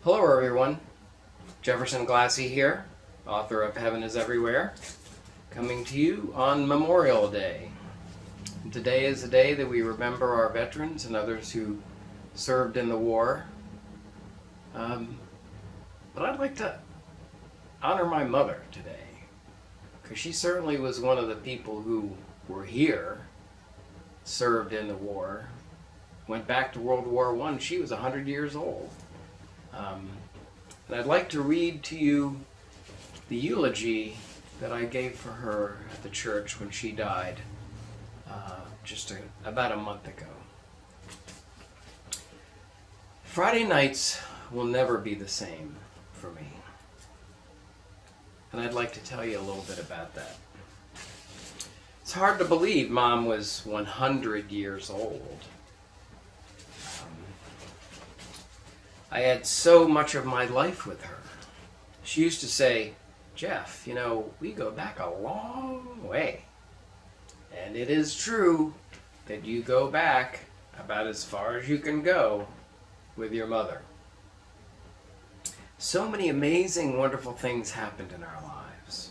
Hello everyone, Jefferson Glassie here, author of Heaven is Everywhere, coming to you on Memorial Day. Today is the day that we remember our veterans and others who served in the war. But I'd like to honor my mother today, because she certainly was one of the people who were here, served in the war, went back to World War I. She was 100 years old. And I'd like to read to you the eulogy that I gave for her at the church when she died about a month ago. Friday nights will never be the same for me. And I'd like to tell you a little bit about that. It's hard to believe Mom was 100 years old. I had so much of my life with her. She used to say, "Jeff, we go back a long way." And it is true that you go back about as far as you can go with your mother. So many amazing, wonderful things happened in our lives.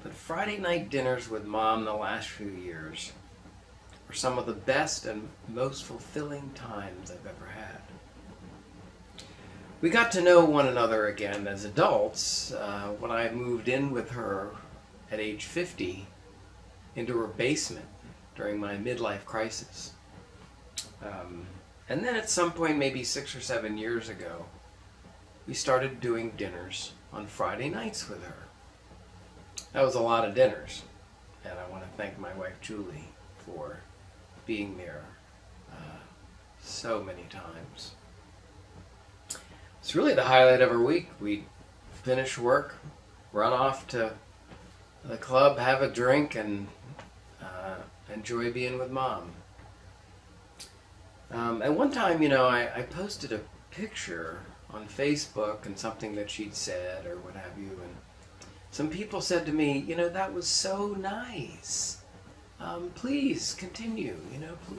But Friday night dinners with Mom the last few years were some of the best and most fulfilling times I've ever had. We got to know one another again as adults when I moved in with her at age 50 into her basement during my midlife crisis. And then at some point, maybe 6 or 7 years ago, we started doing dinners on Friday nights with her. That was a lot of dinners, and I want to thank my wife Julie for being there so many times. It's really the highlight of our week. We'd finish work, run off to the club, have a drink, and enjoy being with Mom. At one time, I posted a picture on Facebook and something that she'd said or what have you, and some people said to me, that was so nice. Please continue,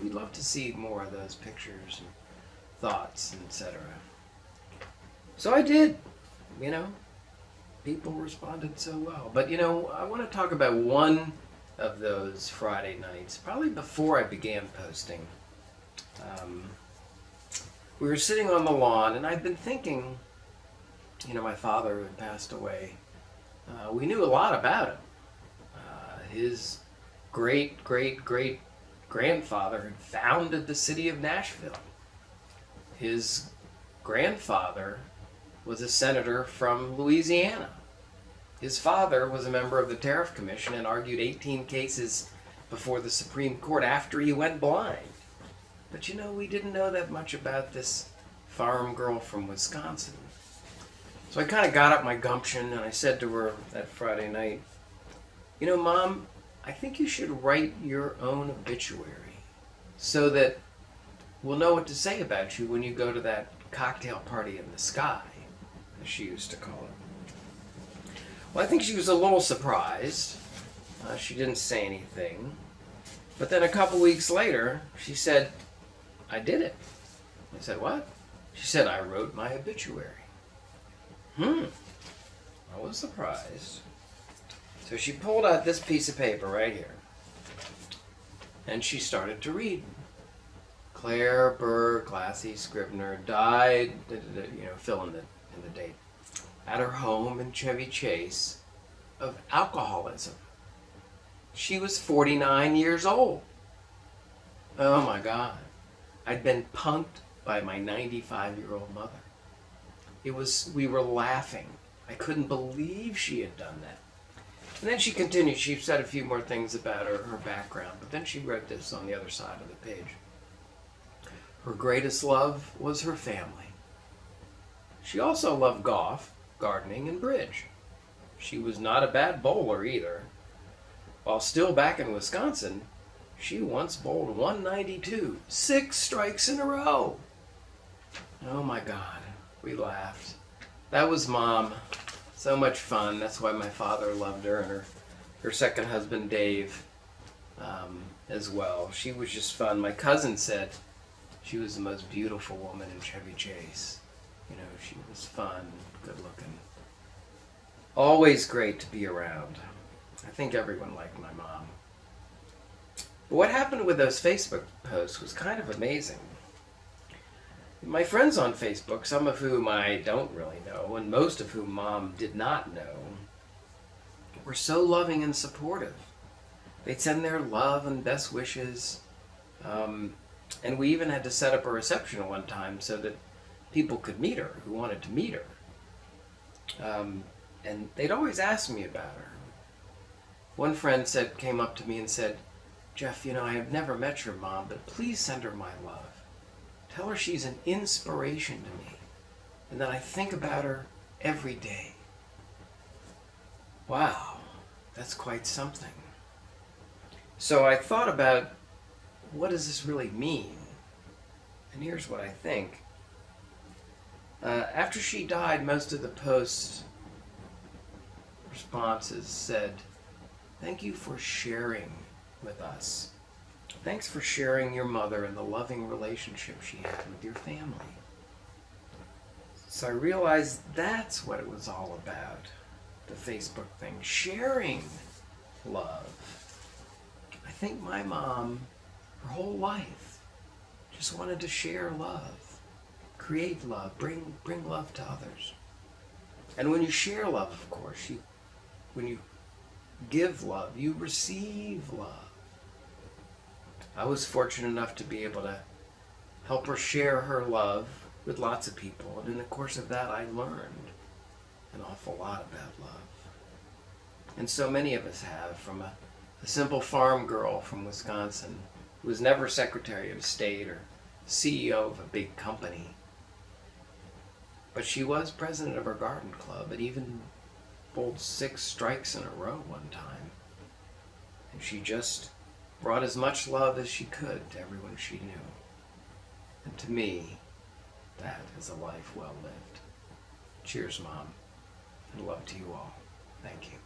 we'd love to see more of those pictures and thoughts, etc. So I did, people responded so well. But, I want to talk about one of those Friday nights, probably before I began posting. We were sitting on the lawn, and I'd been thinking, my father had passed away. We knew a lot about him. His great-great-great-grandfather had founded the city of Nashville. His grandfather was a senator from Louisiana. His father was a member of the Tariff Commission and argued 18 cases before the Supreme Court after he went blind. But we didn't know that much about this farm girl from Wisconsin. So I kind of got up my gumption and I said to her that Friday night, Mom, I think you should write your own obituary so that we'll know what to say about you when you go to that cocktail party in the sky, as she used to call it. Well, I think she was a little surprised. She didn't say anything. But then a couple weeks later, she said, "I did it." I said, "What?" She said, "I wrote my obituary." I was surprised. So she pulled out this piece of paper right here. And she started to read. Claire Burr Glassie Scrivener died, fill in the date, at her home in Chevy Chase of alcoholism. She was 49 years old. Oh my God. I'd been punked by my 95-year-old mother. We were laughing. I couldn't believe she had done that. And then she continued. She said a few more things about her background, but then she read this on the other side of the page. Her greatest love was her family. She also loved golf, gardening, and bridge. She was not a bad bowler either. While still back in Wisconsin, she once bowled 192, 6 strikes in a row. Oh my God, we laughed. That was Mom. So much fun. That's why my father loved her, and her second husband, Dave, as well. She was just fun. My cousin said she was the most beautiful woman in Chevy Chase. You know, she was fun, good looking. Always great to be around. I think everyone liked my mom. But what happened with those Facebook posts was kind of amazing. My friends on Facebook, some of whom I don't really know, and most of whom Mom did not know, were so loving and supportive. They'd send their love and best wishes. And we even had to set up a reception at one time so that people could meet her who wanted to meet her. And they'd always ask me about her. One friend came up to me and said, "Jeff, you know, I have never met your mom, but please send her my love. Tell her she's an inspiration to me and that I think about her every day." Wow, that's quite something. So I thought about, what does this really mean? And here's what I think. After she died, most of the posts responses said, "Thank you for sharing with us. Thanks for sharing your mother and the loving relationship she had with your family." So I realized that's what it was all about, the Facebook thing, sharing love. I think my mom, her whole life, just wanted to share love, create love, bring love to others. And when you share love, of course, when you give love, you receive love. I was fortunate enough to be able to help her share her love with lots of people. And in the course of that, I learned an awful lot about love. And so many of us have, from a simple farm girl from Wisconsin who was never Secretary of State or CEO of a big company. But she was president of her garden club and even bowled 6 strikes in a row one time. And she just brought as much love as she could to everyone she knew. And to me, that is a life well lived. Cheers, Mom, and love to you all. Thank you.